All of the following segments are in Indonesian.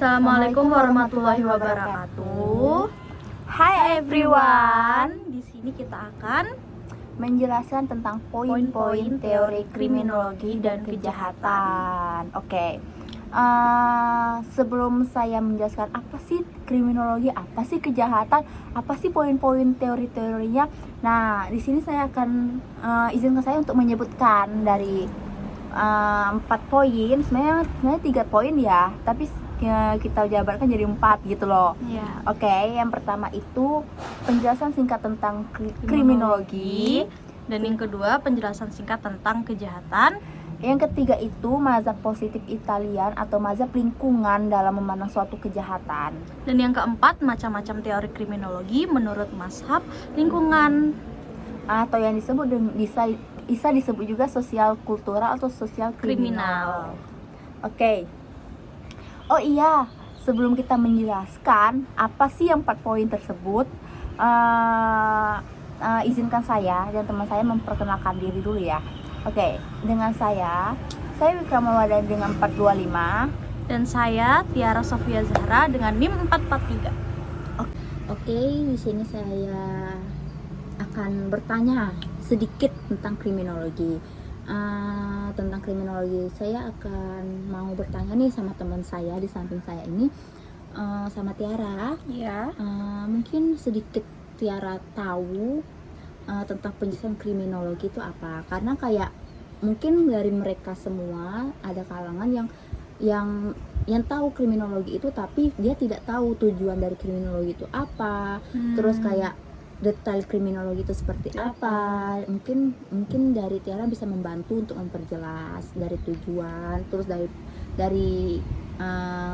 Assalamualaikum warahmatullahi wabarakatuh. Hai everyone. Di sini kita akan menjelaskan tentang poin-poin teori kriminologi dan kejahatan. Oke. Sebelum saya menjelaskan apa sih kriminologi, apa sih kejahatan, apa sih poin-poin teori-teorinya. Nah, di sini saya akan izinkan saya untuk menyebutkan dari 4 poin. Sebenarnya 3 poin ya, tapi kita jabarkan jadi 4 gitu loh. ya. Oke, yang pertama itu penjelasan singkat tentang kriminologi. Dan yang kedua penjelasan singkat tentang kejahatan. Yang ketiga itu mazhab positif Italian atau mazhab lingkungan dalam memandang suatu kejahatan. Dan yang keempat macam-macam teori kriminologi menurut mazhab lingkungan, atau yang disebut bisa disebut juga sosial kultural atau sosial kriminal. Oke. Oh iya, sebelum kita menjelaskan apa sih yang 4 poin tersebut, izinkan saya dan teman saya memperkenalkan diri dulu ya. Oke, dengan saya Wikramawardhani dengan 425. Dan saya Tiara Sofia Zahra dengan NIM 443. Oke, di sini saya akan bertanya sedikit tentang kriminologi. Tentang kriminologi saya akan mau bertanya nih sama teman saya di samping saya ini, sama Tiara. Ya. Mungkin sedikit Tiara tahu tentang penjelasan kriminologi itu apa, karena kayak mungkin dari mereka semua ada kalangan yang tahu kriminologi itu tapi dia tidak tahu tujuan dari kriminologi itu apa, terus kayak detail kriminologi itu seperti apa. Mungkin dari Tiara bisa membantu untuk memperjelas dari tujuan, terus dari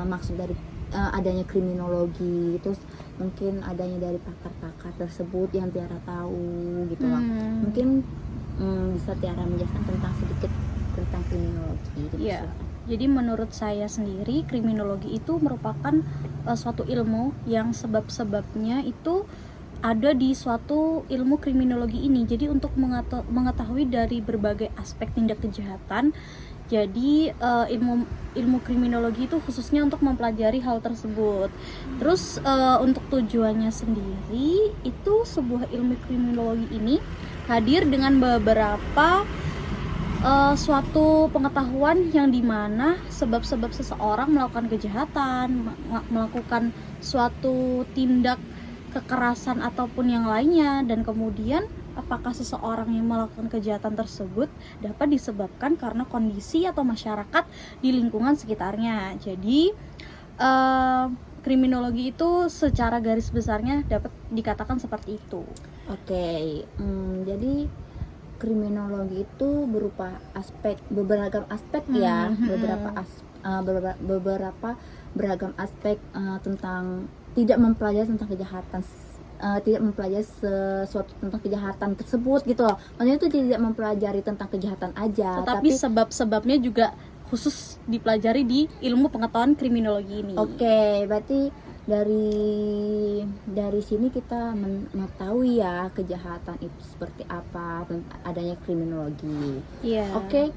maksud dari adanya kriminologi, terus mungkin adanya dari pakar-pakar tersebut yang Tiara tahu gitu loh. Mungkin bisa Tiara menjelaskan sedikit tentang kriminologi gitu. Iya. Jadi menurut saya sendiri kriminologi itu merupakan suatu ilmu yang sebab-sebabnya itu ada di suatu ilmu kriminologi ini. Jadi untuk mengetahui dari berbagai aspek tindak kejahatan, jadi ilmu kriminologi itu khususnya untuk mempelajari hal tersebut. Terus untuk tujuannya sendiri itu sebuah ilmu kriminologi ini hadir dengan beberapa suatu pengetahuan yang dimana sebab-sebab seseorang melakukan kejahatan, melakukan suatu tindak kekerasan ataupun yang lainnya, dan kemudian apakah seseorang yang melakukan kejahatan tersebut dapat disebabkan karena kondisi atau masyarakat di lingkungan sekitarnya. Jadi kriminologi itu secara garis besarnya dapat dikatakan seperti itu. Oke, jadi kriminologi itu berupa beberapa aspek ya, beberapa beragam aspek tentang tidak mempelajari tentang kejahatan, tidak mempelajari sesuatu tentang kejahatan tersebut gitu loh. Maksudnya itu tidak mempelajari tentang kejahatan aja, tapi sebab-sebabnya juga khusus dipelajari di ilmu pengetahuan kriminologi ini. Oke, berarti dari sini kita mengetahui ya kejahatan itu seperti apa, adanya kriminologi. Iya. Oke,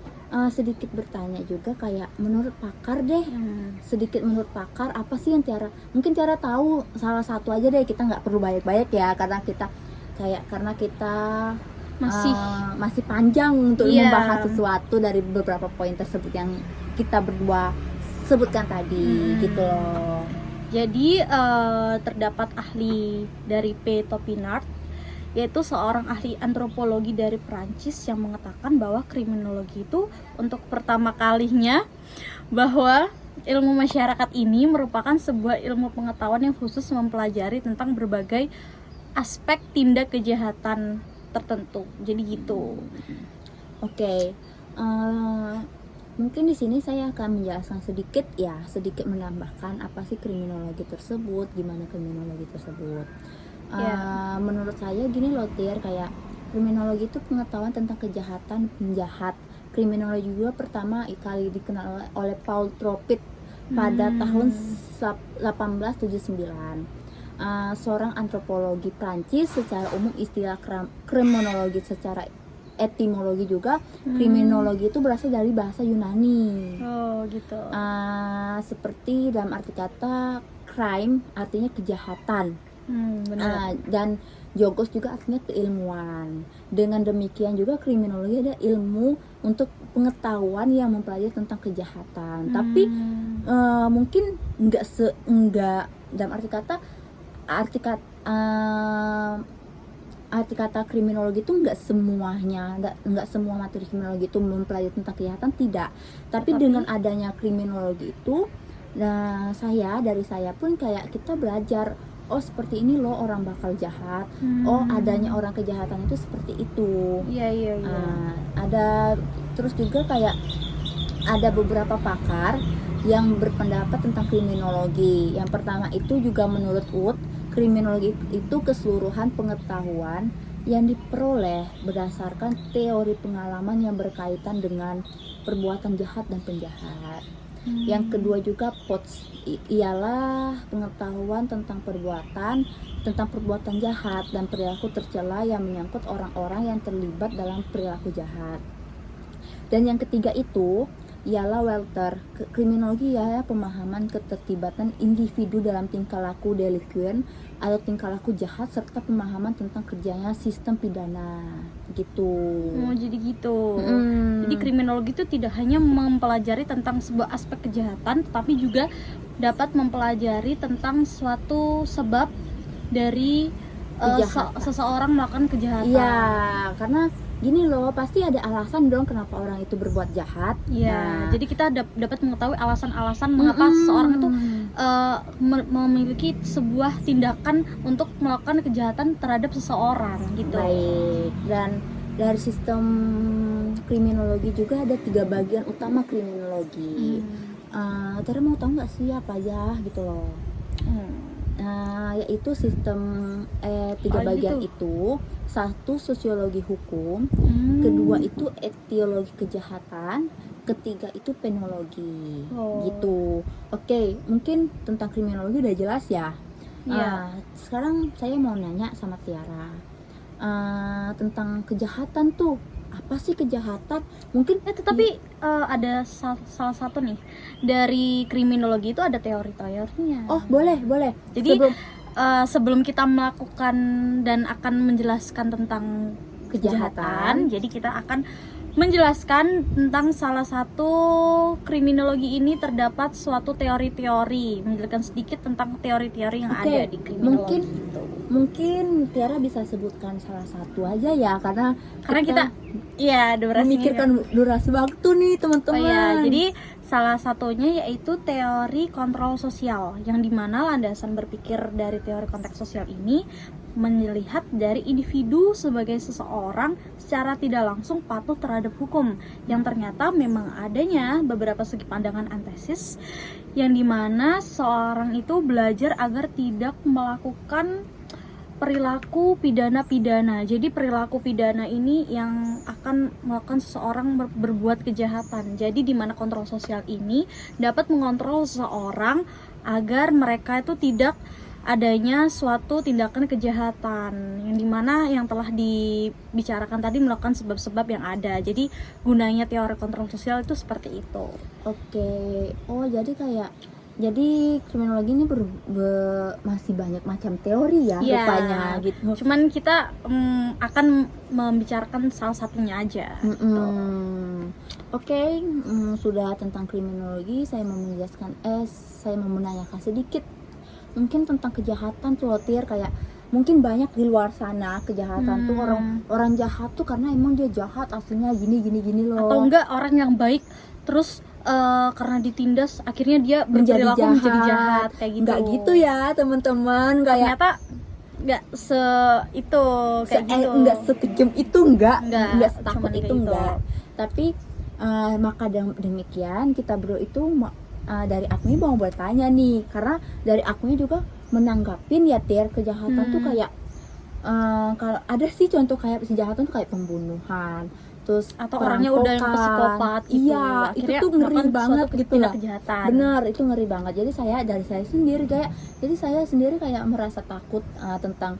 sedikit bertanya juga kayak menurut pakar deh. Sedikit menurut pakar apa sih yang mungkin Tiara tahu salah satu aja deh, kita nggak perlu banyak-banyak ya karena kita masih panjang untuk membahas sesuatu dari beberapa poin tersebut yang kita berdua sebutkan tadi gitu loh. Jadi terdapat ahli dari P. Topinard, yaitu seorang ahli antropologi dari Perancis yang mengatakan bahwa kriminologi itu untuk pertama kalinya bahwa ilmu masyarakat ini merupakan sebuah ilmu pengetahuan yang khusus mempelajari tentang berbagai aspek tindak kejahatan tertentu. Jadi gitu. Oke. Mungkin di sini saya akan menjelaskan sedikit menambahkan apa sih kriminologi tersebut, gimana kriminologi tersebut. Menurut saya gini loh Tir, kayak kriminologi itu pengetahuan tentang kejahatan penjahat. Kriminologi juga pertama kali dikenal oleh Paul Tropit pada tahun 1879. Seorang antropologi Prancis. Secara umum istilah kriminologi secara etimologi juga, kriminologi itu berasal dari bahasa Yunani. Oh gitu. Seperti dalam arti kata crime artinya kejahatan. Benar. Dan jogos juga artinya keilmuan. Dengan demikian juga kriminologi ada ilmu untuk pengetahuan yang mempelajari tentang kejahatan. Tapi mungkin enggak dalam arti kata kriminologi itu enggak semuanya, enggak semua materi kriminologi itu mempelajari tentang kejahatan, tidak. Tapi dengan adanya kriminologi itu, nah dari saya pun kayak kita belajar, oh seperti ini loh orang bakal jahat, oh adanya orang kejahatan itu seperti itu. Iya. Ada terus juga kayak ada beberapa pakar yang berpendapat tentang kriminologi. Yang pertama itu juga menurut Wood, kriminologi itu keseluruhan pengetahuan yang diperoleh berdasarkan teori pengalaman yang berkaitan dengan perbuatan jahat dan penjahat. Yang kedua juga ialah pengetahuan tentang perbuatan jahat dan perilaku tercela yang menyangkut orang-orang yang terlibat dalam perilaku jahat. Dan yang ketiga itu ialah Welter, kriminologi ya pemahaman keterlibatan individu dalam tingkah laku delikuen atau tingkah laku jahat serta pemahaman tentang kerjanya sistem pidana gitu. Oh jadi gitu. Jadi kriminologi itu tidak hanya mempelajari tentang sebuah aspek kejahatan, tetapi juga dapat mempelajari tentang suatu sebab dari seseorang melakukan kejahatan. Iya, karena gini loh, pasti ada alasan dong kenapa orang itu berbuat jahat. Iya, jadi kita dapat mengetahui alasan-alasan mengapa seseorang itu memiliki sebuah tindakan untuk melakukan kejahatan terhadap seseorang gitu. Baik, dan dari sistem kriminologi juga ada 3 bagian utama kriminologi. Tara mau tahu nggak sih apa aja gitu loh? Yaitu sistem 3 bagian itu. 1 sosiologi hukum, kedua itu etiologi kejahatan, ketiga itu penologi. Gitu. Oke, mungkin tentang kriminologi udah jelas ya. Sekarang saya mau nanya sama Tiara tentang kejahatan tuh. Apa sih kejahatan? Mungkin tetapi ada salah satu nih dari kriminologi itu ada teori-teorinya. Oh boleh. Jadi sebelum kita melakukan dan akan menjelaskan tentang kejahatan, jadi kita akan menjelaskan tentang salah satu kriminologi ini terdapat suatu teori-teori, menjelaskan sedikit tentang teori-teori yang ada di kriminologi. Mungkin Tiara bisa sebutkan salah satu aja ya, karena kita memikirkan durasi waktu nih teman-teman. Jadi salah satunya yaitu teori kontrol sosial, yang dimana landasan berpikir dari teori konteks sosial ini melihat dari individu sebagai seseorang secara tidak langsung patuh terhadap hukum, yang ternyata memang adanya beberapa segi pandangan antesis yang dimana seseorang itu belajar agar tidak melakukan perilaku pidana-pidana. Jadi perilaku pidana ini yang akan melakukan seseorang berbuat kejahatan. Jadi di mana kontrol sosial ini dapat mengontrol seseorang agar mereka itu tidak adanya suatu tindakan kejahatan, yang dimana yang telah dibicarakan tadi melakukan sebab-sebab yang ada. Jadi gunanya teori kontrol sosial itu seperti itu. Jadi kriminologi ini masih banyak macam teori ya rupanya gitu. Cuman kita akan membicarakan salah satunya aja. Sudah tentang kriminologi, saya mau menjelaskan saya mau menanyakan sedikit mungkin tentang kejahatan tuh Tir, kayak mungkin banyak di luar sana kejahatan tuh orang jahat tuh karena emang dia jahat aslinya gini loh. Atau enggak orang yang baik terus karena ditindas akhirnya dia menjadi jahat kayak gitu. Enggak gitu ya teman-teman, kayak ternyata enggak enggak sekejam itu, enggak setakut itu gitu. Enggak. Tapi maka demikian kita berdua itu dari Agni mau bertanya nih, karena dari Agni juga menanggapin ya Tir, kejahatan tuh kayak kalau ada sih contoh kayak kejahatan tuh kayak pembunuhan, terus atau orangnya udah yang psikopat gitu. Iya, itu tuh ngeri banget gitu lah. Kejahatan. Bener, itu ngeri banget. Jadi saya sendiri kayak merasa takut tentang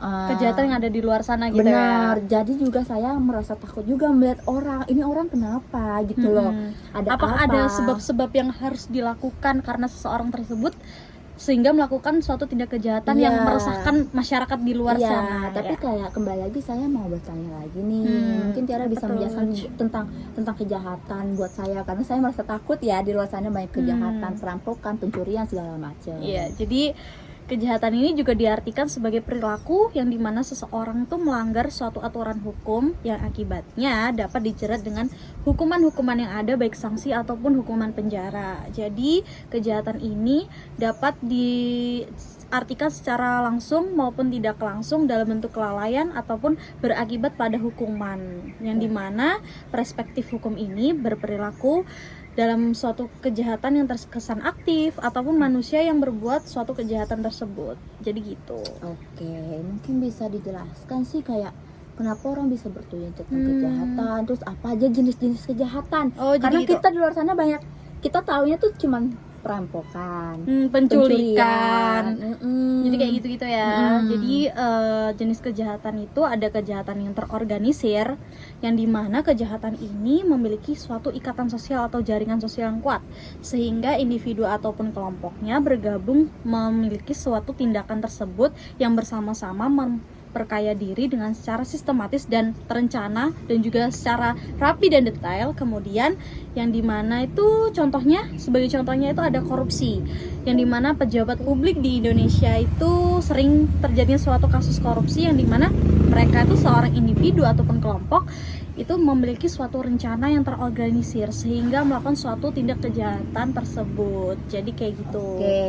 kejahatan yang ada di luar sana gitu benar. ya. Jadi juga saya merasa takut juga melihat ini orang kenapa gitu loh. Ada Apakah apa? ada sebab-sebab yang harus dilakukan karena seseorang tersebut sehingga melakukan suatu tindak kejahatan Iya. yang meresahkan masyarakat di luar Iya, sana? tapi ya. kayak kembali lagi saya mau bertanya lagi nih. Mungkin Tiara bisa betul. menjelaskan tentang kejahatan buat saya, karena saya merasa takut ya, di luar sana banyak kejahatan, perampokan, pencurian segala macam. Iya, jadi kejahatan ini juga diartikan sebagai perilaku yang dimana seseorang itu melanggar suatu aturan hukum yang akibatnya dapat dijerat dengan hukuman-hukuman yang ada, baik sanksi ataupun hukuman penjara. Jadi kejahatan ini dapat diartikan secara langsung maupun tidak langsung dalam bentuk kelalaian ataupun berakibat pada hukuman, yang dimana perspektif hukum ini berperilaku dalam suatu kejahatan yang terkesan aktif ataupun manusia yang berbuat suatu kejahatan tersebut. Jadi gitu. Oke, mungkin bisa dijelaskan sih kayak kenapa orang bisa bertujuan tentang kejahatan, terus apa aja jenis-jenis kejahatan. Oh, Karena jadi gitu. kita di luar sana banyak, kita taunya tuh cuman perampokan, Penculikan. pencurian. Jadi kayak gitu-gitu ya. Jadi jenis kejahatan itu ada kejahatan yang terorganisir, yang dimana kejahatan ini memiliki suatu ikatan sosial atau jaringan sosial yang kuat, sehingga individu ataupun kelompoknya bergabung memiliki suatu tindakan tersebut yang bersama-sama memperkaya diri dengan secara sistematis dan terencana dan juga secara rapi dan detail. Kemudian yang dimana itu sebagai contohnya itu ada korupsi, yang dimana pejabat publik di Indonesia itu sering terjadinya suatu kasus korupsi yang dimana mereka itu seorang individu ataupun kelompok itu memiliki suatu rencana yang terorganisir sehingga melakukan suatu tindak kejahatan tersebut. Jadi kayak gitu. Oke,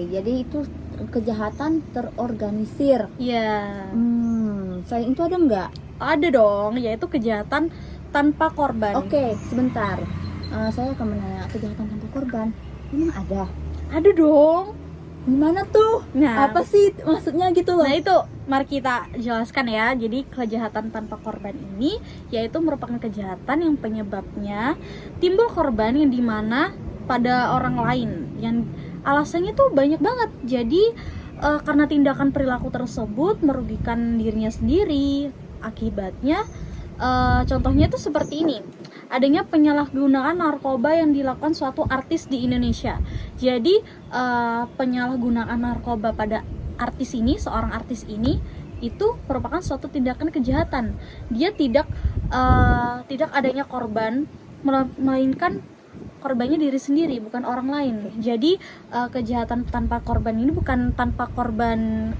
jadi itu kejahatan terorganisir. Iya. Selain itu ada nggak? Ada dong, yaitu kejahatan tanpa korban. Oke, sebentar. Saya akan menanya, kejahatan tanpa korban memang ada? Ada dong. Gimana tuh? Nah, Apa sih maksudnya gitu loh? Nah itu mari kita jelaskan ya. Jadi kejahatan tanpa korban ini yaitu merupakan kejahatan yang penyebabnya timbul korban yang dimana pada orang lain, yang alasannya tuh banyak banget. Jadi karena tindakan perilaku tersebut merugikan dirinya sendiri. Akibatnya contohnya tuh seperti ini. Adanya penyalahgunaan narkoba yang dilakukan suatu artis di Indonesia. Jadi penyalahgunaan narkoba pada artis ini, seorang artis ini itu merupakan suatu tindakan kejahatan. Dia tidak adanya korban, melainkan korbannya diri sendiri, bukan orang lain. Jadi kejahatan tanpa korban ini bukan tanpa korban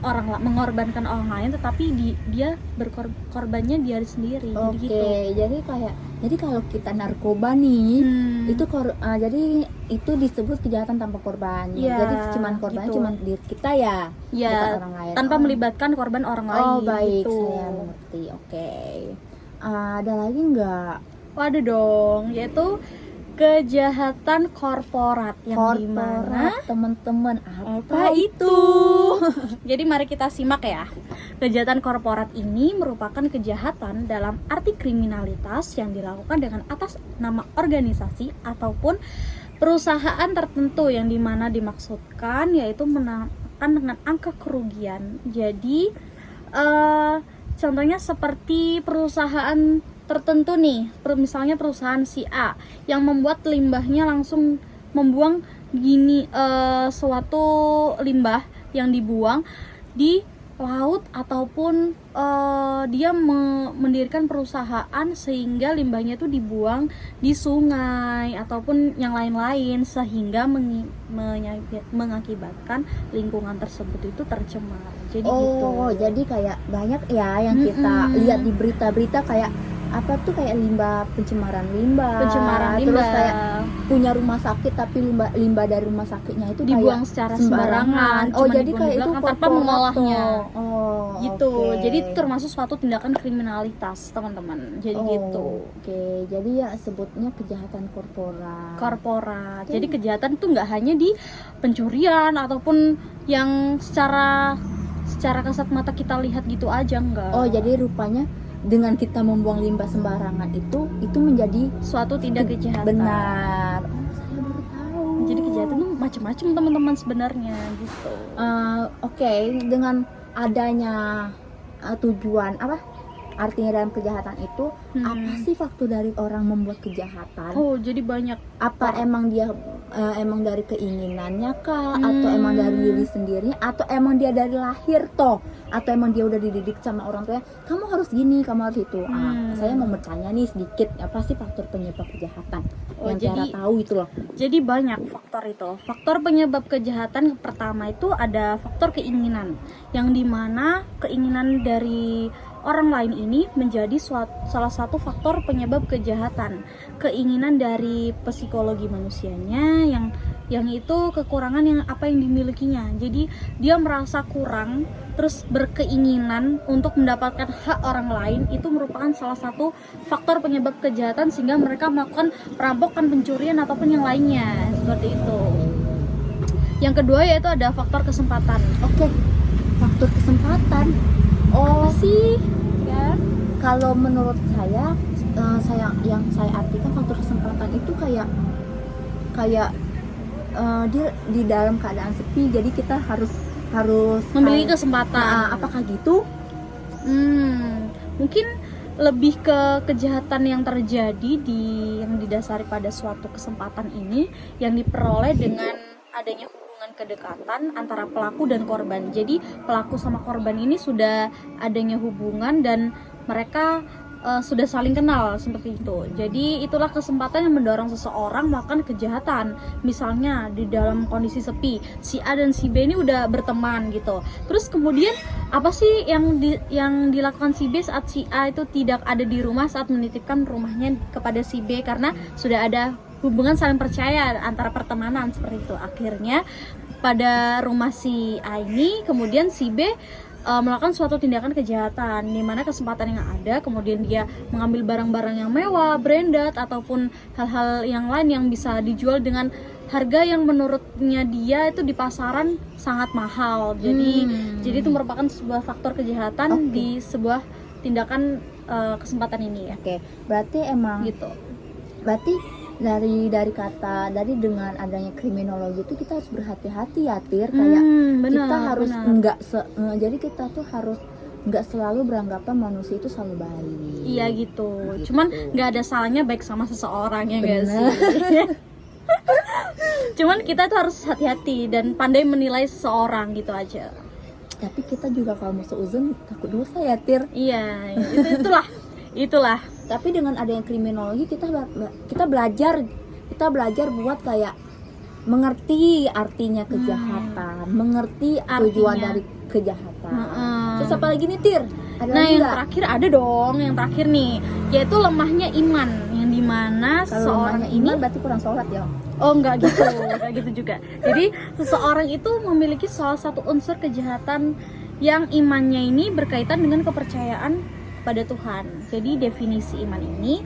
mengorbankan orang lain, tetapi dia berkorbannya diri sendiri. Oke, Jadi gitu. jadi kalau kita narkoba nih, itu jadi itu disebut kejahatan tanpa korban. Ya, Jadi korbannya gitu. cuman diri kita ya, bukan orang lain. Tanpa melibatkan korban orang lain. Oh baik, gitu. saya mengerti. Oke, ada lagi nggak? Ada dong, yaitu kejahatan korporat yang dimana teman-teman apa itu? Jadi mari kita simak ya. Kejahatan korporat ini merupakan kejahatan dalam arti kriminalitas yang dilakukan dengan atas nama organisasi ataupun perusahaan tertentu, yang dimana dimaksudkan yaitu menekan dengan angka kerugian. Jadi contohnya seperti perusahaan tertentu nih, misalnya perusahaan si A yang membuat limbahnya langsung membuang suatu limbah yang dibuang di laut, ataupun dia mendirikan perusahaan sehingga limbahnya itu dibuang di sungai ataupun yang lain-lain, sehingga mengakibatkan lingkungan tersebut itu tercemar. Jadi gitu. Jadi kayak banyak ya yang kita lihat di berita-berita kayak apa tuh, kayak pencemaran limbah, terus kayak punya rumah sakit tapi limbah dari rumah sakitnya itu dibuang kayak secara sembarangan. Jadi kayak itu tanpa mengolahnya. Gitu. Okay. Jadi itu termasuk suatu tindakan kriminalitas, teman-teman. Jadi gitu. Oke. Jadi ya sebutnya kejahatan korporat. Jadi kejahatan itu nggak hanya di pencurian ataupun yang secara kasat mata kita lihat gitu aja, enggak. Jadi rupanya dengan kita membuang limbah sembarangan itu menjadi suatu tindak kejahatan. Benar. Saya baru tahu. Jadi kejahatan itu macam-macam, teman-teman, sebenarnya gitu. Oke, dengan adanya tujuan apa artinya dalam kejahatan itu, Hmm. apa sih faktor dari orang membuat kejahatan? Oh, jadi banyak. Apa emang dia emang dari keinginannya kah, atau Hmm. emang dari diri sendiri, atau emang dia dari lahir toh, atau emang dia udah dididik sama orang tuanya, kamu harus gini, kamu harus itu. Saya mau bertanya nih sedikit, apa sih faktor penyebab kejahatan Oh, yang Tiara jadi- tahu itu loh? Jadi banyak faktor itu. Faktor penyebab kejahatan pertama itu ada faktor keinginan, yang dimana keinginan dari orang lain ini menjadi salah satu faktor penyebab kejahatan. Keinginan dari psikologi manusianya yang itu kekurangan yang apa yang dimilikinya. Jadi dia merasa kurang, terus berkeinginan untuk mendapatkan hak orang lain, itu merupakan salah satu faktor penyebab kejahatan sehingga mereka melakukan perampokan, pencurian ataupun yang lainnya seperti itu. Yang kedua yaitu ada faktor kesempatan. Oke, faktor kesempatan. Apa sih? Ya. Kalau menurut saya, yang saya artikan faktor kesempatan itu kayak dia di dalam keadaan sepi, jadi kita harus Memiliki kesempatan. Nah, apakah gitu? Mungkin lebih ke kejahatan yang terjadi yang didasari pada suatu kesempatan ini yang diperoleh dengan adanya hubungan kedekatan antara pelaku dan korban. Jadi pelaku sama korban ini sudah adanya hubungan dan mereka sudah saling kenal seperti itu. Jadi itulah kesempatan yang mendorong seseorang melakukan kejahatan. Misalnya di dalam kondisi sepi, si A dan si B ini udah berteman gitu. Terus kemudian apa sih yang dilakukan si B saat si A itu tidak ada di rumah saat menitipkan rumahnya kepada si B, karena sudah ada hubungan saling percaya antara pertemanan seperti itu. Akhirnya pada rumah si A ini kemudian si B melakukan suatu tindakan kejahatan di mana kesempatan yang ada, kemudian dia mengambil barang-barang yang mewah, branded ataupun hal-hal yang lain yang bisa dijual dengan harga yang menurutnya dia itu di pasaran sangat mahal. Jadi itu merupakan sebuah faktor kejahatan di sebuah tindakan kesempatan ini ya. Oke, berarti emang Gitu. berarti dari dengan adanya kriminologi itu kita harus berhati-hati ya, Tir. Kayak Benar, kita harus benar. jadi kita tuh harus nggak selalu beranggapan manusia itu selalu baik. Iya gitu. Gitu. Cuman nggak ada salahnya baik sama seseorang ya nggak sih? Benar. Cuman kita tuh harus hati-hati dan pandai menilai seseorang gitu aja. Tapi kita juga kalau mau seuzon takut dosa ya, Tir. Iya, itulah. Tapi dengan adanya kriminologi kita belajar buat kayak mengerti artinya kejahatan, mengerti tujuan Artinya. dari kejahatan. Mm-mm. Terus apa lagi nih, Tir? Ada Nah lagi yang nggak? terakhir ada dong, yang terakhir nih, yaitu lemahnya iman, yang dimana Kalau seseorang namanya ini iman berarti kurang sholat ya. Oh enggak gitu juga. Jadi seseorang itu memiliki salah satu unsur kejahatan yang imannya ini berkaitan dengan kepercayaan pada Tuhan. Jadi definisi iman ini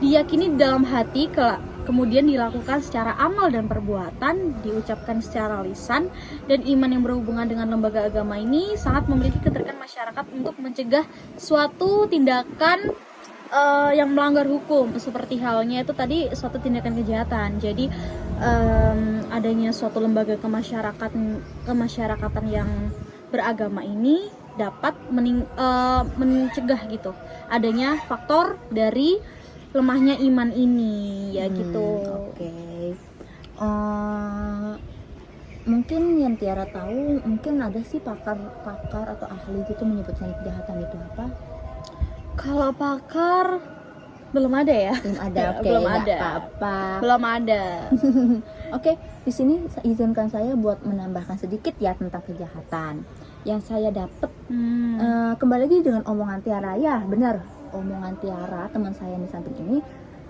diyakini di dalam hati, kemudian dilakukan secara amal dan perbuatan, diucapkan secara lisan, dan iman yang berhubungan dengan lembaga agama ini sangat memiliki keterkaitan masyarakat untuk mencegah suatu tindakan yang melanggar hukum, seperti halnya itu tadi suatu tindakan kejahatan. Jadi adanya suatu lembaga kemasyarakatan yang beragama ini dapat mencegah gitu adanya faktor dari lemahnya iman ini ya gitu. Oke. Mungkin yang Tiara tahu, mungkin ada sih pakar atau ahli gitu menyebutkan kejahatan itu apa? Kalau pakar belum ada ya. Belum ada. Oke, Belum nggak ada. apa-apa. Belum ada. Oke, di sini izinkan saya buat menambahkan sedikit ya tentang kejahatan yang saya dapat. Kembali lagi dengan omongan Tiara, ya benar, omongan Tiara teman saya di samping ini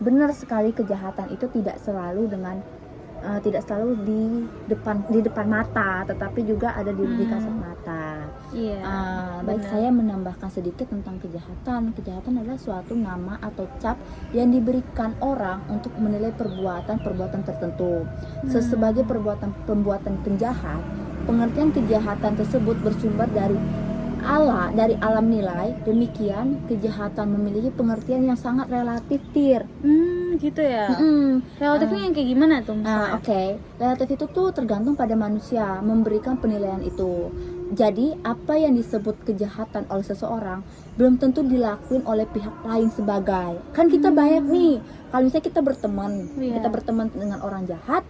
benar sekali. Kejahatan itu tidak selalu di depan mata, tetapi juga ada di kasat mata. Iya. Baik, benar. saya menambahkan sedikit tentang kejahatan. Kejahatan adalah suatu nama atau cap yang diberikan orang untuk menilai perbuatan tertentu. Sebagai pembuatan penjahat, pengertian kejahatan tersebut bersumber dari alam nilai. Demikian, kejahatan memiliki pengertian yang sangat relatif, Tir. Gitu ya. Relatifnya yang kayak gimana tuh misalnya? Oke. Relatif itu tuh tergantung pada manusia memberikan penilaian itu. Jadi apa yang disebut kejahatan oleh seseorang belum tentu dilakuin oleh pihak lain sebagai. Kan kita banyak nih, kalau misalnya kita berteman, Iya. kita berteman dengan orang jahat,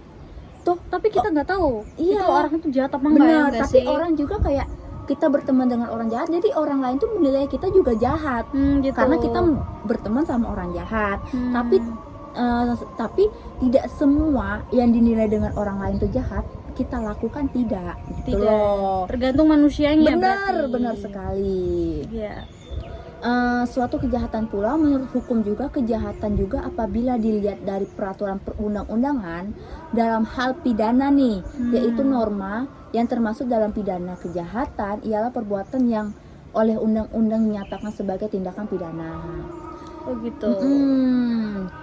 tuh Tapi kita nggak tahu Iya. itu orang itu jahat apa enggak ya benar. nggak Tapi sih? orang juga kayak kita berteman dengan orang jahat, jadi orang lain tuh menilai kita juga jahat Gitu. karena kita berteman sama orang jahat. Hmm. Tapi tidak semua yang dinilai dengan orang lain itu jahat kita lakukan, tidak gitu Tidak. loh. Tergantung manusianya. Benar, berarti. benar sekali. Iya. Suatu kejahatan pula menurut hukum juga, kejahatan juga apabila dilihat dari peraturan perundang-undangan dalam hal pidana nih, yaitu norma yang termasuk dalam pidana kejahatan ialah perbuatan yang oleh undang-undang dinyatakan sebagai tindakan pidana. Oh gitu.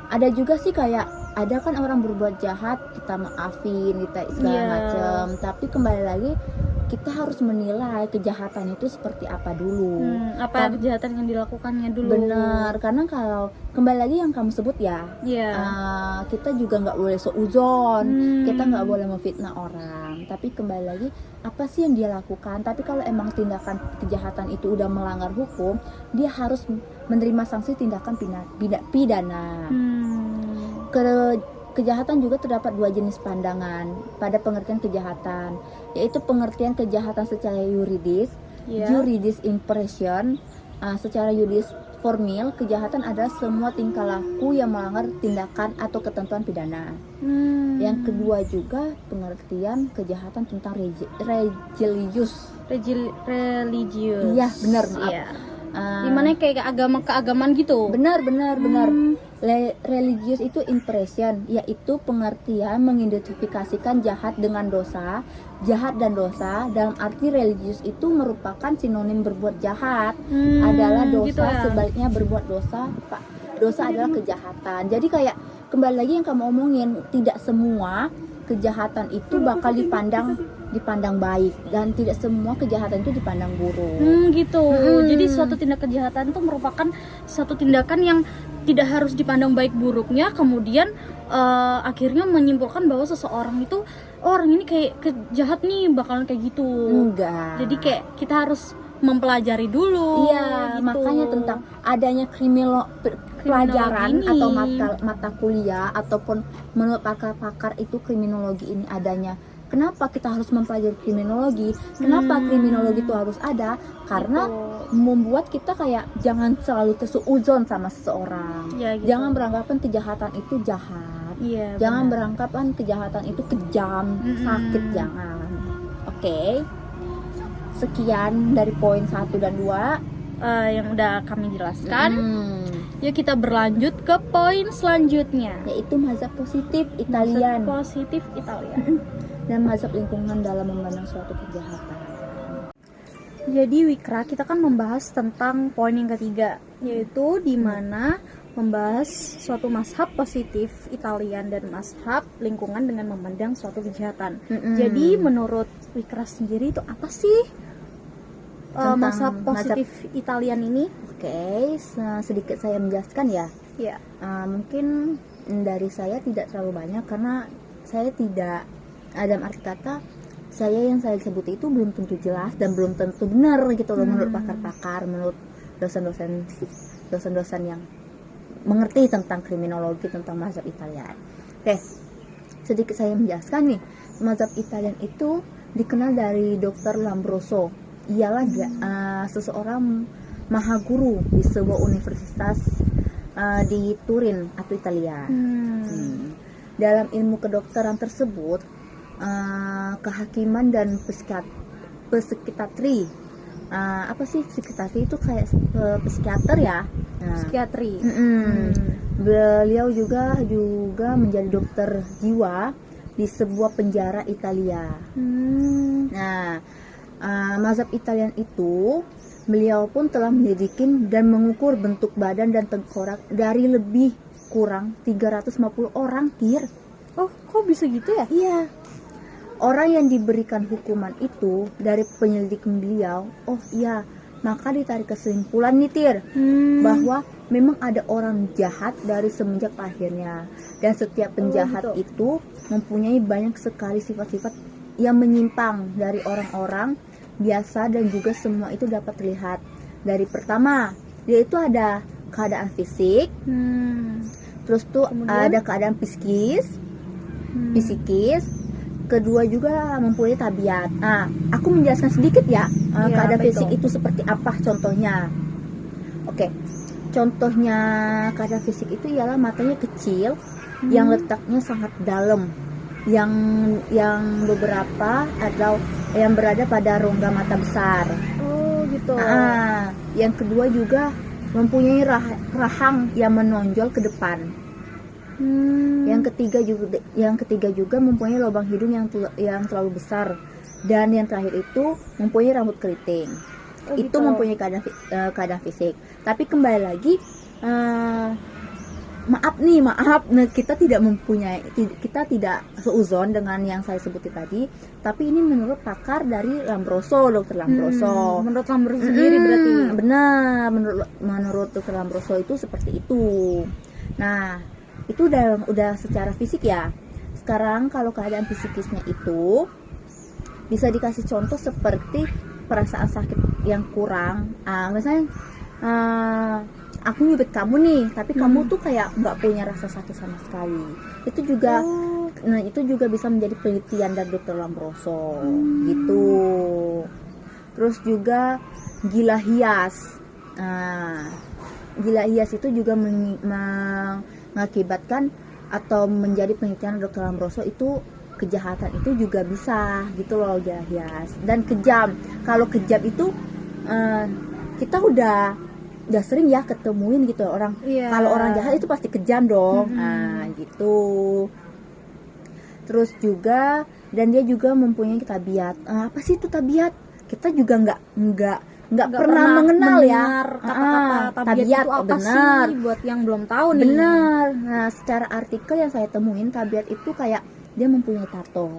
Ada juga sih kayak ada kan orang berbuat jahat kita maafin, kita segala Iya. macam, tapi kembali lagi kita harus menilai kejahatan itu seperti apa dulu. Apa kejahatan yang dilakukannya dulu? Benar, karena kalau kembali lagi yang kamu sebut ya, Iya. kita juga nggak boleh seuzon, kita Hmm. nggak boleh memfitnah orang. Tapi kembali lagi apa sih yang dia lakukan? Tapi kalau emang tindakan kejahatan itu udah melanggar hukum, dia harus menerima sanksi tindakan pidana. Kejahatan juga terdapat dua jenis pandangan pada pengertian kejahatan, yaitu pengertian kejahatan secara yuridis, Iya. juridis impression. Secara yuridis formil, kejahatan adalah semua tingkah laku yang melanggar tindakan atau ketentuan pidana. Yang kedua juga pengertian kejahatan tentang religius. Religius. Iya, benar, maaf. Iya. Dimana kayak keagamaan gitu. Benar. Religius itu impression, yaitu pengertian mengidentifikasikan jahat dengan dosa, jahat dan dosa. Dalam arti religius itu merupakan sinonim berbuat jahat, adalah dosa, gitu ya? sebaliknya berbuat dosa, dosa adalah kejahatan. Jadi kayak kembali lagi yang kamu omongin, tidak semua kejahatan itu bakal dipandang baik, dan tidak semua kejahatan itu dipandang buruk. Gitu. Jadi suatu tindak kejahatan itu merupakan satu tindakan yang tidak harus dipandang baik buruknya, kemudian akhirnya menyimpulkan bahwa seseorang itu orang ini kayak jahat nih, bakalan kayak gitu. Enggak. Jadi kayak kita harus mempelajari dulu. Iya, gitu. makanya tentang adanya pelajaran ini. atau mata kuliah ataupun menurut pakar-pakar itu kriminologi ini adanya. Kenapa kita harus mempelajari kriminologi? Kenapa kriminologi itu harus ada? Karena membuat kita kayak jangan selalu tersuuzon sama seseorang. Ya, gitu. Jangan beranggapan kejahatan itu jahat. Iya, Jangan benar. beranggapan kejahatan itu kejam, sakit, jangan. Oke. Sekian dari poin 1 dan 2 yang udah kami jelaskan. Yuk kita berlanjut ke poin selanjutnya, yaitu mazhab positif Italian positif Italian. dan mazhab lingkungan dalam memandang suatu kejahatan. Jadi Wikra, kita kan membahas tentang poin yang ketiga, yaitu di mana membahas suatu mazhab positif Italian dan mazhab lingkungan dengan memandang suatu kejahatan. Jadi menurut Wikra sendiri itu apa sih mazhab positif Italian ini? Oke, sedikit saya menjelaskan ya. Ya. Mungkin dari saya tidak terlalu banyak karena saya tidak, dalam arti kata yang saya sebut itu belum tentu jelas dan belum tentu benar gitu loh, menurut pakar-pakar, menurut dosen-dosen yang mengerti tentang kriminologi, tentang mazhab Italian. Oke, sedikit saya menjelaskan nih. Mazhab Italian itu dikenal dari Dr. Lombroso. Ialah seseorang maha guru di sebuah universitas di Turin atau Italia. Dalam ilmu kedokteran tersebut, kehakiman dan psikiatri, apa sih psikiatri itu kayak psikiater ya? Psikiatri. Beliau juga menjadi dokter jiwa di sebuah penjara Italia. Nah, mazhab Italian itu beliau pun telah menyelidiki dan mengukur bentuk badan dan tengkorak dari lebih kurang 350 orang, Tir. Oh, kok bisa gitu ya? Iya. Orang yang diberikan hukuman itu dari penyelidikan beliau, oh iya, maka ditarik kesimpulan nih, Tir, bahwa memang ada orang jahat dari semenjak lahirnya, dan setiap penjahat itu mempunyai banyak sekali sifat-sifat yang menyimpang dari orang-orang biasa dan juga semua itu dapat terlihat. Dari pertama, dia itu ada keadaan fisik, terus tuh Kemudian? ada keadaan psikis, kedua juga mempunyai tabiat. Nah, aku menjelaskan sedikit ya, Iya, keadaan apa fisik itu? itu seperti apa contohnya. Oke, contohnya keadaan fisik itu ialah matanya kecil, yang letaknya sangat dalam, yang beberapa atau yang berada pada rongga mata besar. Oh gitu. Yang kedua juga mempunyai rahang yang menonjol ke depan. Yang ketiga juga mempunyai lubang hidung yang terlalu besar, dan yang terakhir itu mempunyai rambut keriting. Oh, Itu gitu. mempunyai keadaan fisik. Tapi kembali lagi, maaf, nah, kita tidak seuzon dengan yang saya sebutin tadi, tapi ini menurut pakar dari Lambroso, Dr. Lambroso. Menurut Lambroso sendiri berarti. Benar, menurut Dr. Lambroso itu seperti itu. Nah, itu udah secara fisik ya. Sekarang kalau keadaan psikisnya itu bisa dikasih contoh seperti perasaan sakit yang kurang. Misalnya aku nyubit kamu nih, tapi kamu tuh kayak nggak punya rasa sakit sama sekali. Itu juga, itu juga bisa menjadi penelitian dari Dr. Lambroso, gitu. Terus juga gila hias. Gila hias itu juga mengakibatkan atau menjadi penelitian Dr. Lambroso itu kejahatan itu juga bisa, gitu loh, gila hias. Dan kejam. Kalau kejam itu kita udah sering ya ketemuin gitu orang. Kalau orang jahat itu pasti kejam dong. Gitu. Terus juga, dan dia juga mempunyai tabiat. Apa sih itu tabiat? Kita juga nggak pernah mengenal ya kata-kata tabiat itu apa benar. sih, buat yang belum tahu nih. Benar. Nah, secara artikel yang saya temuin, tabiat itu kayak dia mempunyai tato,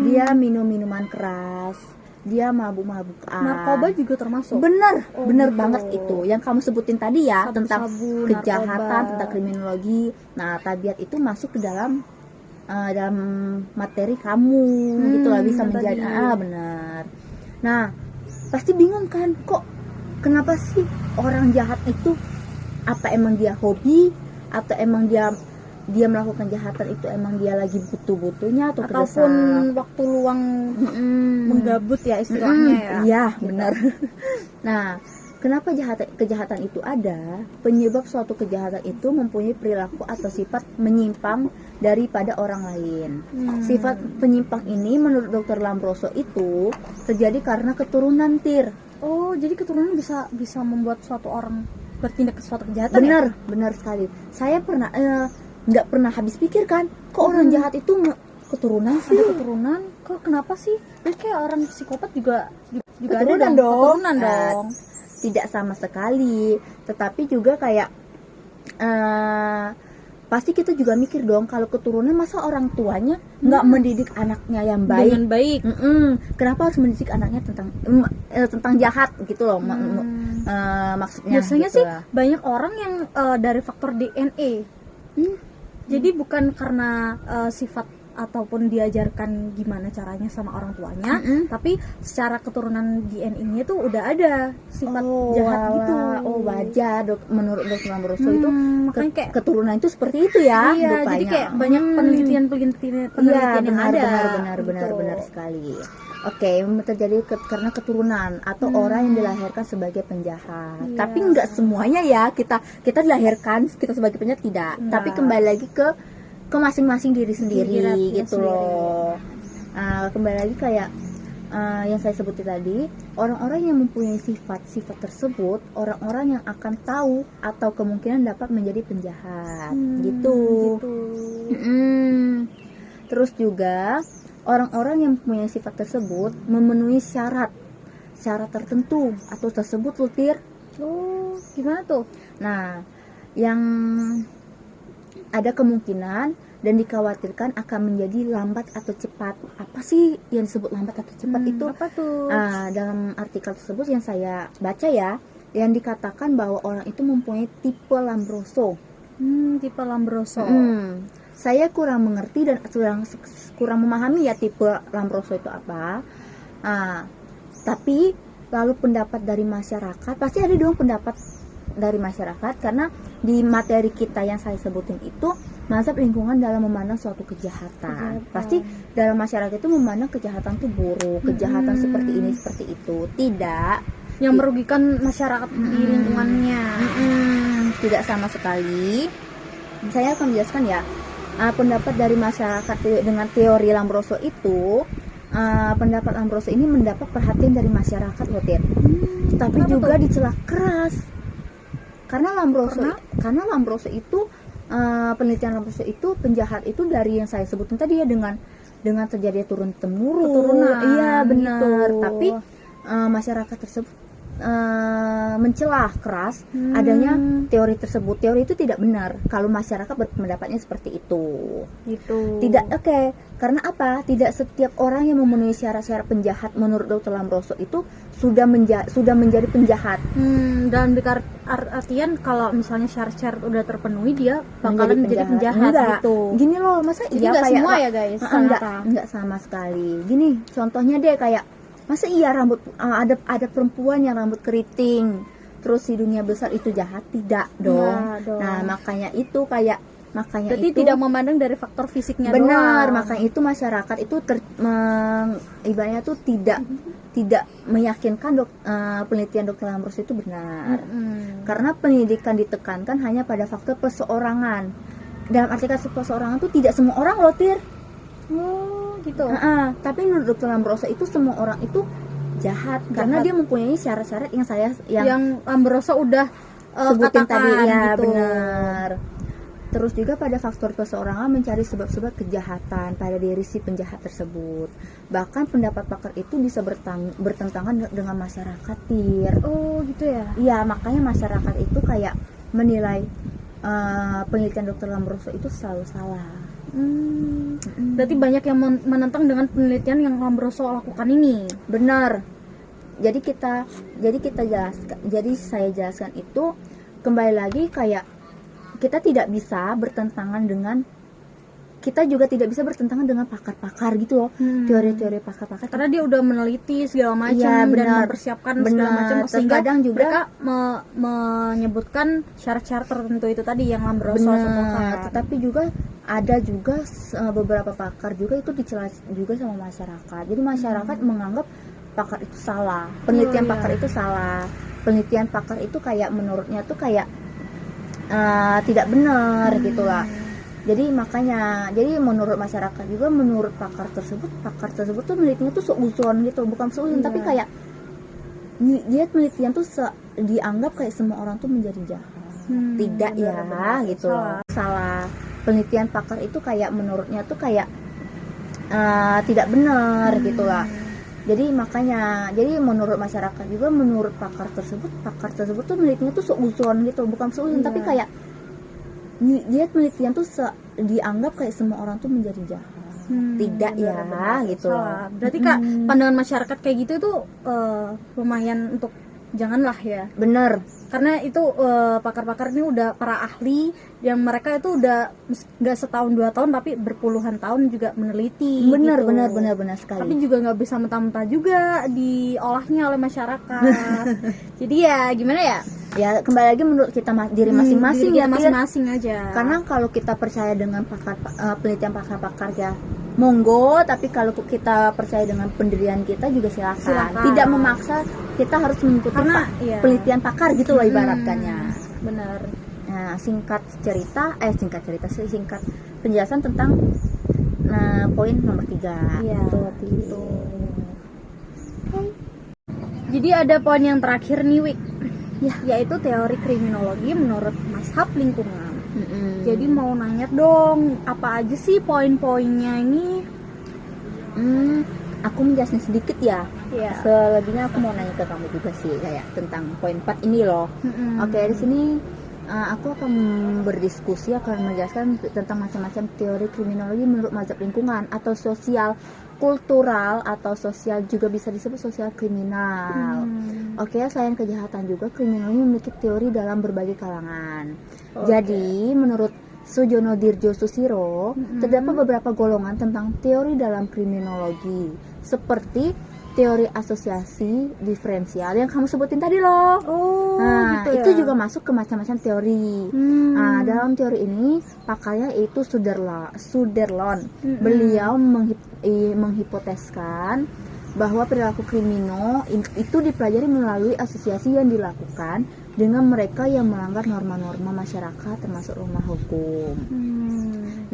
dia minum minuman keras, dia mabuk-mabukan. Narkoba juga termasuk. Bener gitu. banget itu yang kamu sebutin tadi ya, tentang Sabu-sabu, kejahatan, narkoba. tentang kriminologi. Nah, tabiat itu masuk ke dalam materi kamu, gitu lah, bisa yang menjadi tadi. benar. Nah, pasti bingung kan, kok kenapa sih orang jahat itu, apa emang dia hobi atau emang dia melakukan kejahatan itu emang dia lagi butuh-butuhnya atau Ataupun terdesak? waktu luang menggabut ya istilahnya ya. Iya, benar. Nah, kenapa kejahatan itu ada? Penyebab suatu kejahatan itu mempunyai perilaku atau sifat menyimpang daripada orang lain. Sifat penyimpang ini menurut Dr. Lambroso itu terjadi karena keturunan, Tir. Oh, jadi keturunan bisa membuat suatu orang bertindak ke suatu kejahatan. Benar sekali. Saya nggak pernah habis pikir kan, kok orang jahat itu keturunan sih? Ada keturunan, kok kenapa sih? Kayak orang psikopat juga Keturunan ada dong. keturunan dong. Tidak sama sekali, tetapi juga kayak pasti kita juga mikir dong, kalau keturunan masa orang tuanya nggak mendidik anaknya yang baik Dengan baik. Kenapa harus mendidik anaknya tentang jahat gitu loh, maksudnya. Biasanya gitu sih lah. banyak orang yang dari faktor DNA. Jadi bukan karena sifat ataupun diajarkan gimana caranya sama orang tuanya, tapi secara keturunan DNA-nya tuh udah ada sifat jahat gitu. Wajar, menurut Dr. Lambroso itu makanya kayak keturunan itu seperti itu ya. iya, rupanya. jadi kayak banyak penelitian Iya, yang ada. benar sekali. Oke, terjadi karena keturunan atau orang yang dilahirkan sebagai penjahat. Iya. Tapi nggak semuanya ya, kita dilahirkan kita sebagai penjahat, tidak. Enggak. Tapi kembali lagi ke masing-masing diri sendiri gitu sendiri. loh. Kembali lagi kayak yang saya sebutin tadi, orang-orang yang mempunyai sifat-sifat tersebut, orang-orang yang akan tahu atau kemungkinan dapat menjadi penjahat, gitu. Terus juga orang-orang yang mempunyai sifat tersebut memenuhi syarat tertentu atau tersebut, Lutir. Oh, gimana tuh? Nah, yang ada kemungkinan dan dikhawatirkan akan menjadi lambat atau cepat. Apa sih yang disebut lambat atau cepat itu? Apa tuh? Dalam artikel tersebut yang saya baca ya, yang dikatakan bahwa orang itu mempunyai tipe Lambroso. Tipe Lambroso. Saya kurang mengerti dan kurang memahami ya tipe Lambroso itu apa. Tapi lalu pendapat dari masyarakat, pasti ada dong pendapat dari masyarakat, karena di materi kita yang saya sebutin itu mazhab lingkungan dalam memandang suatu kejahatan. Pasti dalam masyarakat itu memandang kejahatan itu buruk, kejahatan seperti ini seperti itu, tidak yang merugikan masyarakat di lingkungannya. Tidak sama sekali. Saya akan menjelaskan ya, pendapat dari masyarakat dengan teori Lombroso itu, pendapat Lombroso ini mendapat perhatian dari masyarakat loh, Tir. Tapi juga dicela keras. Karena Lombroso itu, penelitian Lombroso itu, penjahat itu dari yang saya sebutin tadi ya, dengan terjadi turun temurun. Keturunan, Iya benar. gitu. Tapi masyarakat tersebut mencelah keras adanya teori tersebut. Teori itu tidak benar kalau masyarakat berpendapatnya seperti itu. Gitu. Tidak oke. Karena apa? Tidak setiap orang yang memenuhi syarat-syarat penjahat menurut Dr. Lombroso itu sudah menjadi penjahat. Dan artian kalau misalnya syarat-syarat udah terpenuhi, dia bakalan menjadi penjahat Enggak. gitu. Gini loh, masa Jadi iya nggak kayak semua ya guys? enggak sama sekali. Gini, contohnya deh kayak masa iya ada perempuan yang rambut keriting terus hidungnya besar itu jahat? Tidak dong. Enggak dong. Nah, makanya Berarti itu tidak memandang dari faktor fisiknya benar, doang. makanya itu masyarakat itu ibaratnya tuh tidak meyakinkan penelitian Dr. Lombroso itu benar. Karena pendidikan ditekankan hanya pada faktor perseorangan. Dalam arti kata perseorangan tuh tidak semua orang loh, Tir. Oh, gitu. Tapi menurut Dr. Lombroso itu semua orang itu jahat. Karena dia mempunyai syarat-syarat yang Lombroso udah sebutin katakan tadi ya, gitu. benar. Terus juga pada faktor perseorangan mencari sebab-sebab kejahatan pada diri si penjahat tersebut. Bahkan pendapat pakar itu bisa bertentangan dengan masyarakat, Tir. Oh, gitu ya. Iya, makanya masyarakat itu kayak menilai penelitian Dr. Lombroso itu selalu salah. Berarti banyak yang menentang dengan penelitian yang Lombroso lakukan ini. Benar. Jadi saya jelaskan itu kembali lagi kayak kita juga tidak bisa bertentangan dengan pakar-pakar gitu loh. Teori-teori pakar-pakar. Karena dia udah meneliti segala macam Iya, dan benar. mempersiapkan segala macam, sehingga Terkadang juga mereka menyebutkan syarat-syarat tertentu itu tadi yang Lombroso benar. contohkan. Tetapi juga ada juga beberapa pakar juga itu dicela juga sama masyarakat. Jadi masyarakat menganggap pakar itu salah. Penelitian pakar itu salah. Penelitian pakar itu kayak menurutnya tuh kayak tidak benar gitulah. Jadi menurut masyarakat juga, menurut pakar tersebut tuh penelitiannya tuh seuzon gitu, bukan seuzon tapi kayak dia penelitian tuh dianggap kayak semua orang tuh menjadi jahat. Tidak benar, gitu. Salah. Penelitian pakar itu kayak menurutnya tuh kayak tidak benar gitulah. Jadi menurut masyarakat juga, menurut pakar tersebut tuh penelitiannya tuh seuzon gitu, bukan seuzon tapi kayak dia penelitian tuh dianggap kayak semua orang tuh menjadi jahat. Tidak benar, gitu. Salah. Berarti Kak, pandangan masyarakat kayak gitu tuh lumayan untuk janganlah ya. Bener. Karena itu pakar-pakar ini udah para ahli yang mereka itu udah nggak setahun 2 tahun tapi berpuluhan tahun juga meneliti. Bener sekali. Tapi juga nggak bisa mentah-mentah juga diolahnya oleh masyarakat. Jadi ya gimana ya? Ya kembali lagi menurut kita diri masing-masing diri ya, masing-masing aja. Karena kalau kita percaya dengan penelitian pakar-pakar ya monggo, tapi kalau kita percaya dengan pendirian kita juga silakan. Tidak memaksa kita harus mengikuti penelitian pakar gitu loh ibaratkannya. Benar. Nah, singkat penjelasan tentang poin nomor 3. Iya, gitu. Jadi ada poin yang terakhir nih, Wik. Yaitu teori kriminologi menurut mazhab lingkungan. Jadi mau nanya dong, apa aja sih poin-poinnya ini? Aku menjelaskan sedikit ya. Selebihnya aku mau nanya ke kamu juga sih, kayak tentang poin 4 ini loh. Oke, di sini aku akan berdiskusi, akan menjelaskan tentang macam-macam teori kriminologi menurut mazhab lingkungan atau sosial kultural, atau sosial juga bisa disebut sosial kriminal. Oke, selain kejahatan juga kriminologi memiliki teori dalam berbagai kalangan. Jadi menurut Sujono Dirjo Susiro terdapat beberapa golongan tentang teori dalam kriminologi, seperti teori asosiasi diferensial yang kamu sebutin tadi loh. Nah, gitu ya. itu juga masuk ke macam-macam teori. Nah, dalam teori ini pakarnya yaitu Suderlon. Beliau menghipoteskan bahwa perilaku krimino itu dipelajari melalui asosiasi yang dilakukan dengan mereka yang melanggar norma-norma masyarakat termasuk norma hukum.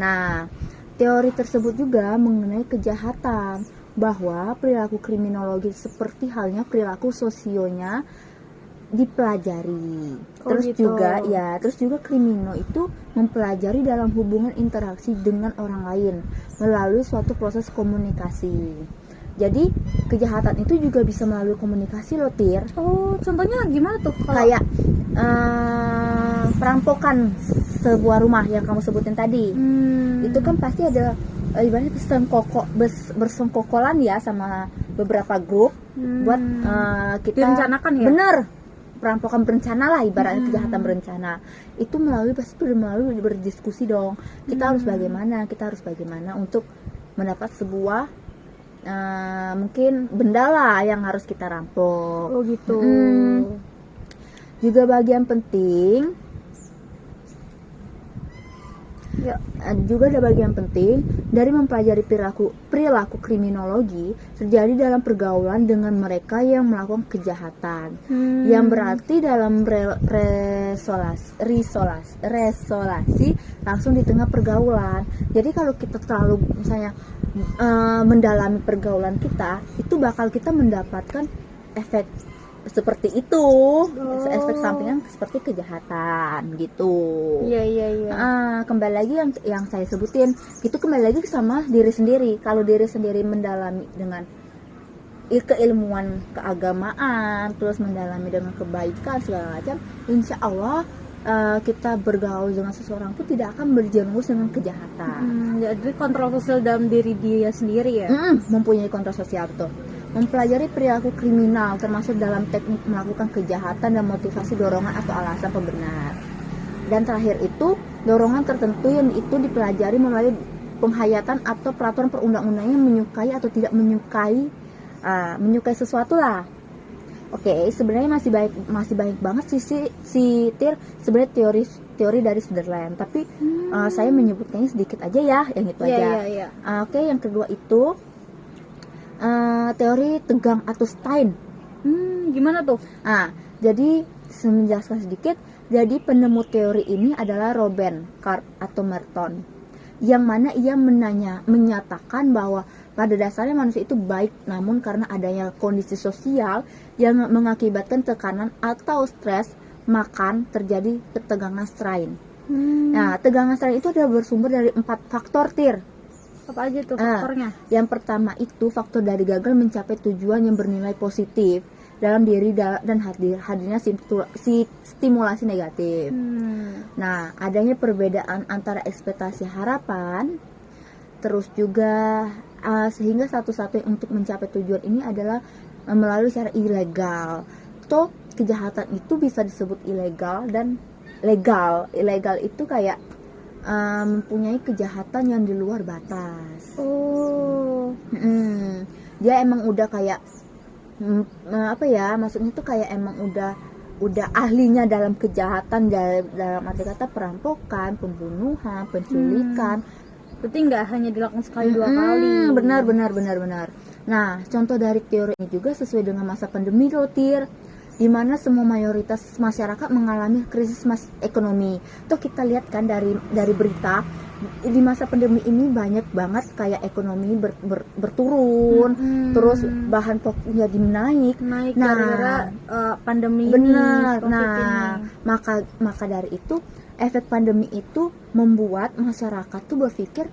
Nah, teori tersebut juga mengenai kejahatan, bahwa perilaku kriminologi seperti halnya perilaku sosionya dipelajari. Terus juga krimino itu mempelajari dalam hubungan interaksi dengan orang lain melalui suatu proses komunikasi. Jadi kejahatan itu juga bisa melalui komunikasi loh, Tir. Contohnya gimana tuh? Kayak perampokan sebuah rumah yang kamu sebutin tadi. Itu kan pasti ada ibaratnya bersengkokolan ya sama beberapa grup buat kita direncanakan ya. Bener, perampokan berencana lah ibaratnya, kejahatan berencana. Itu pasti melalui berdiskusi dong. Kita harus bagaimana untuk mendapat sebuah mungkin benda lah yang harus kita rampok. Gitu. Juga bagian penting. Juga ada bagian penting dari mempelajari perilaku kriminologi terjadi dalam pergaulan dengan mereka yang melakukan kejahatan, yang berarti dalam resolasi langsung di tengah pergaulan. Jadi kalau kita terlalu misalnya mendalami pergaulan kita, itu bakal kita mendapatkan efek seperti itu, efek sampingan seperti kejahatan gitu. Iya. Kembali lagi yang saya sebutin, itu kembali lagi sama diri sendiri. Kalau diri sendiri mendalami dengan keilmuan keagamaan, terus mendalami dengan kebaikan segala macam, insya Allah kita bergaul dengan seseorang pun tidak akan berjerumus dengan kejahatan. Jadi kontrol sosial dalam diri dia sendiri ya. Mempunyai kontrol sosial tuh. Mempelajari perilaku kriminal termasuk dalam teknik melakukan kejahatan dan motivasi dorongan atau alasan pembenar. Dan terakhir itu dorongan tertentu yang itu dipelajari melalui penghayatan atau peraturan perundang-undangan yang menyukai atau tidak menyukai sesuatu lah. Oke, sebenarnya masih banyak banget si Tir sebenarnya teori dari Sutherland, tapi saya menyebutkannya sedikit aja ya, yang itu aja. Oke, yang kedua itu teori tegang atau Stein. Gimana tuh? Jadi menjelaskan sedikit, jadi penemu teori ini adalah Robin Card atau Merton, yang mana ia menyatakan bahwa pada dasarnya manusia itu baik, namun karena adanya kondisi sosial yang mengakibatkan tekanan atau stres, maka terjadi ketegangan strain. Nah, tegangan strain itu adalah bersumber dari 4 faktor, Tir. Apa aja tuh faktornya? Yang pertama itu faktor dari gagal mencapai tujuan yang bernilai positif dalam diri dan hadirnya stimulasi negatif. Nah, adanya perbedaan antara ekspektasi harapan, terus juga sehingga satu-satunya untuk mencapai tujuan ini adalah melalui cara ilegal. Toh kejahatan itu bisa disebut ilegal dan legal. Ilegal itu kayak mempunyai kejahatan yang di luar batas. Dia emang udah kayak maksudnya tuh kayak emang udah ahlinya dalam kejahatan, dalam arti kata perampokan, pembunuhan, penculikan. Berarti nggak hanya dilakukan sekali dua kali. Benar. Nah, contoh dari teori ini juga sesuai dengan masa pandemi loh, Tir, di mana semua mayoritas masyarakat mengalami krisis ekonomi. Tuh kita lihat kan dari berita di masa pandemi ini banyak banget kayak ekonomi berturun, terus bahan pokok jadi naik gara-gara pandemi benar. ini. Maka dari itu efek pandemi itu membuat masyarakat tuh berpikir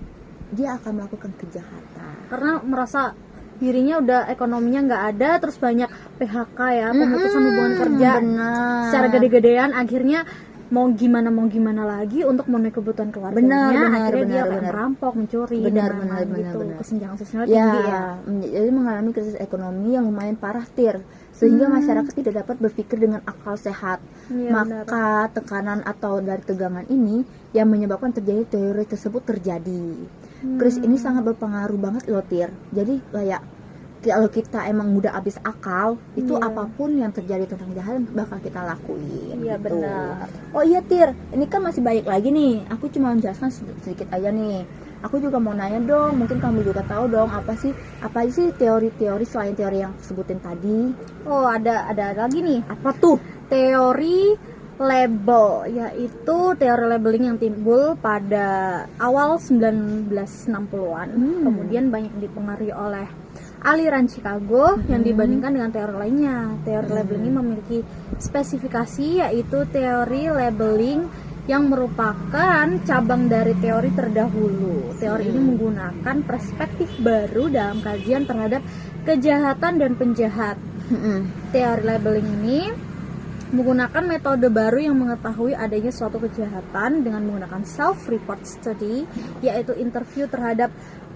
dia akan melakukan kejahatan karena merasa dirinya udah ekonominya nggak ada, terus banyak PHK ya, pemutusan hubungan kerja secara gede-gedean, akhirnya mau gimana lagi untuk memenuhi kebutuhan keluarganya, akhirnya dia akan merampok, mencuri, benar. kesenjangan sosial tinggi ya. Jadi mengalami krisis ekonomi yang lumayan parah, Tir, sehingga masyarakat tidak dapat berpikir dengan akal sehat. Maka tekanan atau dari tegangan ini yang menyebabkan terjadi teori tersebut terjadi. Krisis ini sangat berpengaruh banget loh, Tir. Jadi kayak kalau kita emang udah habis akal, itu Iya. apapun yang terjadi tentang kejahatan bakal kita lakuin. Iya, gitu. benar. Oh iya Tir, ini kan masih banyak lagi nih. Aku cuma menjelaskan sedikit aja nih. Aku juga mau nanya dong, mungkin kamu juga tahu dong apa aja sih teori-teori selain teori yang sebutin tadi? Oh, ada lagi nih. Apa tuh? Teori label, yaitu teori labeling yang timbul pada awal 1960-an. Kemudian banyak dipengaruhi oleh aliran Chicago yang dibandingkan dengan teori lainnya. Teori labeling ini memiliki spesifikasi, yaitu teori labeling yang merupakan cabang dari teori terdahulu. Teori ini menggunakan perspektif baru dalam kajian terhadap kejahatan dan penjahat. Teori labeling ini menggunakan metode baru yang mengetahui adanya suatu kejahatan dengan menggunakan self-report study, yaitu interview terhadap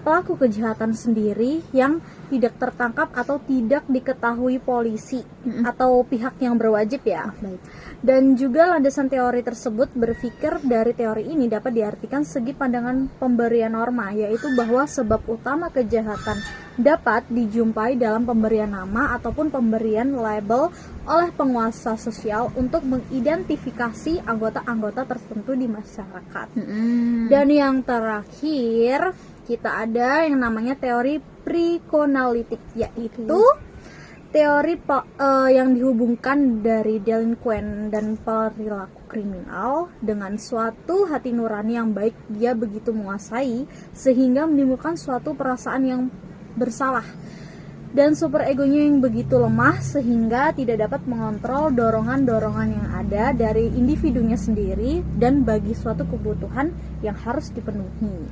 pelaku kejahatan sendiri yang tidak tertangkap atau tidak diketahui polisi atau pihak yang berwajib ya. Baik. Dan juga landasan teori tersebut berpikir dari teori ini dapat diartikan segi pandangan pemberian norma, yaitu bahwa sebab utama kejahatan dapat dijumpai dalam pemberian nama ataupun pemberian label oleh penguasa sosial untuk mengidentifikasi anggota-anggota tertentu di masyarakat. Dan yang terakhir kita ada yang namanya teori prekonalitik, yaitu teori yang dihubungkan dari delinquen dan perilaku kriminal dengan suatu hati nurani yang baik. Dia begitu menguasai sehingga menimbulkan suatu perasaan yang bersalah, dan super egonya yang begitu lemah sehingga tidak dapat mengontrol dorongan-dorongan yang ada dari individunya sendiri dan bagi suatu kebutuhan yang harus dipenuhi.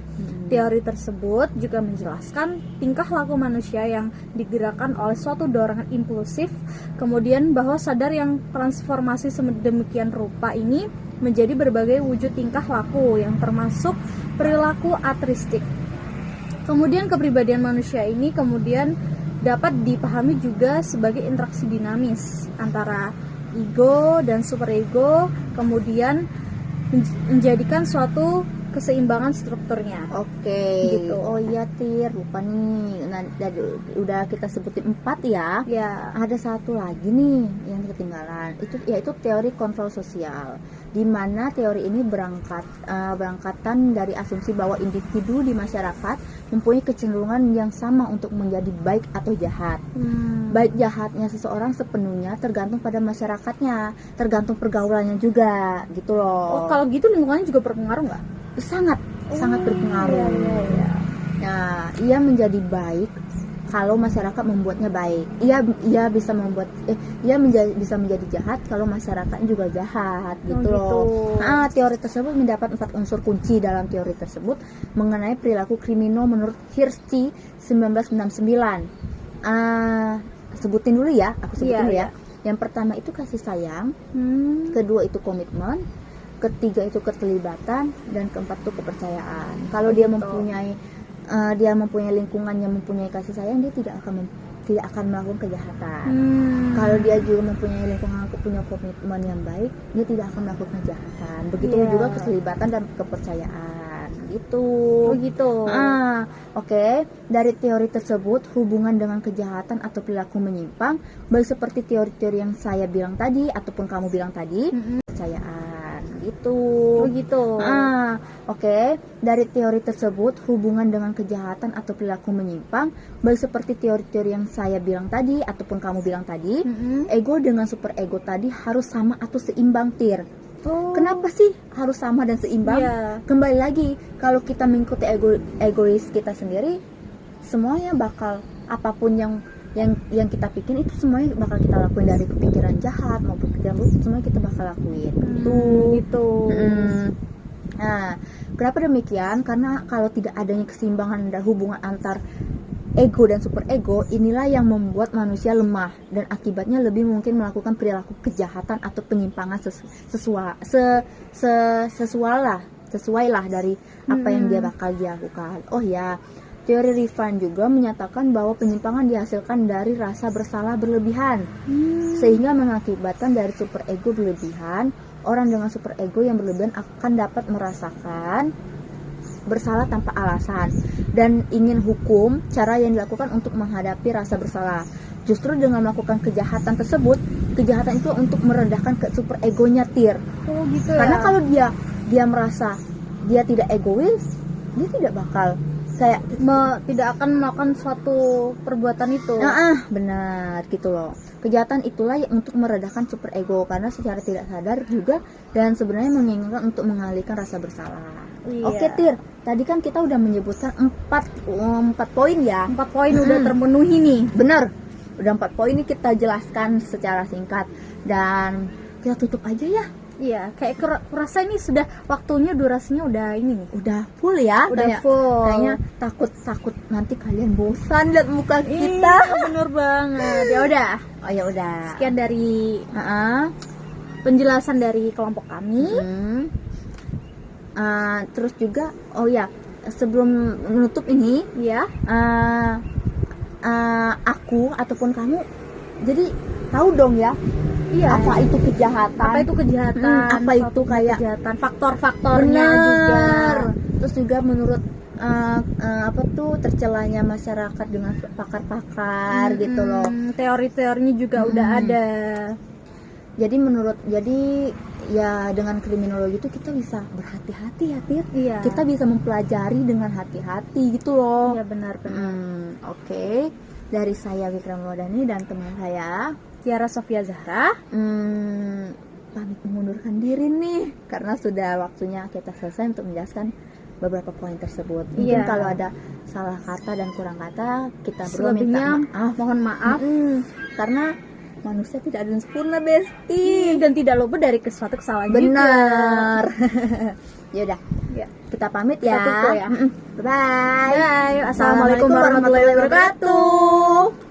Teori tersebut juga menjelaskan tingkah laku manusia yang digerakkan oleh suatu dorongan impulsif, kemudian bahwa sadar yang transformasi sedemikian rupa ini menjadi berbagai wujud tingkah laku yang termasuk perilaku altruistik. Kemudian kepribadian manusia ini kemudian dapat dipahami juga sebagai interaksi dinamis antara ego dan superego, kemudian menjadikan suatu keseimbangan strukturnya. Oke. Gitu. Oh iya Tir, lupa nih. Nah, udah kita sebutin 4 ya. Ya. Ada satu lagi nih yang ketinggalan. Itu yaitu teori kontrol sosial. Di mana teori ini berangkatan dari asumsi bahwa individu di masyarakat mempunyai kecenderungan yang sama untuk menjadi baik atau jahat. Baik jahatnya seseorang sepenuhnya tergantung pada masyarakatnya, tergantung pergaulannya juga, gitu loh. Oh, kalau gitu lingkungannya juga berpengaruh nggak? Sangat berpengaruh. Iya. Nah, ia menjadi baik kalau masyarakat membuatnya baik. Ia bisa bisa menjadi jahat kalau masyarakatnya juga jahat, gitu loh. Nah, teori tersebut mendapat 4 unsur kunci dalam teori tersebut mengenai perilaku kriminal menurut Hirschi 1969. Sebutin dulu ya, aku sebutin dulu ya. Yang pertama itu kasih sayang, kedua itu komitmen, ketiga itu keterlibatan, dan keempat itu kepercayaan. Kalau dia mempunyai lingkungan yang mempunyai kasih sayang, dia tidak akan melakukan kejahatan. Kalau dia juga mempunyai lingkungan punya komitmen yang baik, dia tidak akan melakukan kejahatan. Begitu juga keterlibatan dan kepercayaan. Gitu. Oh gitu. Oke. Dari teori tersebut, hubungan dengan kejahatan atau perilaku menyimpang, baik seperti teori-teori yang saya bilang tadi ataupun kamu bilang tadi, kepercayaan. Gitu. Oh gitu. Oke. Dari teori tersebut, hubungan dengan kejahatan atau perilaku menyimpang, baik seperti teori-teori yang saya bilang tadi ataupun kamu bilang tadi, ego dengan super ego tadi harus sama atau seimbang, Tir. Kenapa sih harus sama dan seimbang? Kembali lagi, kalau kita mengikuti egois kita sendiri, semuanya bakal apapun yang kita pikirin itu semuanya bakal kita lakuin, dari kepikiran jahat maupun pikiran buruk, semuanya kita bakal lakuin. Gitu. Nah, kenapa demikian? Karena kalau tidak adanya keseimbangan dan hubungan antar ego dan superego, inilah yang membuat manusia lemah dan akibatnya lebih mungkin melakukan perilaku kejahatan atau penyimpangan sesuai lah dari apa yang dia bakal dilakukan. Oh ya, teori Rifan juga menyatakan bahwa penyimpangan dihasilkan dari rasa bersalah berlebihan, sehingga mengakibatkan dari superego berlebihan. Orang dengan superego yang berlebihan akan dapat merasakan bersalah tanpa alasan dan ingin hukum cara yang dilakukan untuk menghadapi rasa bersalah. Justru dengan melakukan kejahatan tersebut, kejahatan itu untuk merendahkan ke super egonya Tir. Oh gitu ya. Karena kalau dia merasa dia tidak egois, dia tidak bakal kayak tidak akan melakukan suatu perbuatan itu. Benar gitu loh. Kejahatan itulah yang untuk meredahkan super ego karena secara tidak sadar juga dan sebenarnya menginginkan untuk mengalihkan rasa bersalah. Iya. Oke Tir, tadi kan kita udah menyebutkan 4 poin ya. 4 poin udah terpenuhi nih. Bener, udah 4 poin ini kita jelaskan secara singkat dan kita tutup aja ya. Iya, kayak kurasa ini sudah waktunya, durasinya udah ini nih. Udah full ya. Udah full. Kayaknya takut nanti kalian bosan lihat muka kita. Bener banget. Ya udah. Oh ya udah. Sekian dari penjelasan dari kelompok kami. Terus juga, oh ya, sebelum menutup ini, ya, aku ataupun kamu, jadi tahu dong ya. Iya. Apa itu kejahatan? Apa itu kejahatan? Apa itu kayak kejahatan? Faktor-faktornya juga. Terus juga menurut apa tuh tercelanya masyarakat dengan pakar-pakar gitu loh. Teori-teorinya juga udah ada. Jadi ya dengan kriminologi itu kita bisa berhati-hati ya Tir. Iya. Kita bisa mempelajari dengan hati-hati gitu loh. Iya benar-benar. Oke. Dari saya Wikram Wadani dan teman saya Tiara Sofia Zahra pamit mengundurkan diri nih karena sudah waktunya kita selesai untuk menjelaskan beberapa poin tersebut. Mungkin kalau ada salah kata dan kurang kata kita berdua minta maaf. Mohon maaf karena manusia tidak ada yang sempurna, Besti. Dan tidak luput dari suatu kesalahan. Benar. Yaudah, ya. Kita pamit Kita ya. tutup ya. Bye. Assalamualaikum warahmatullahi wabarakatuh.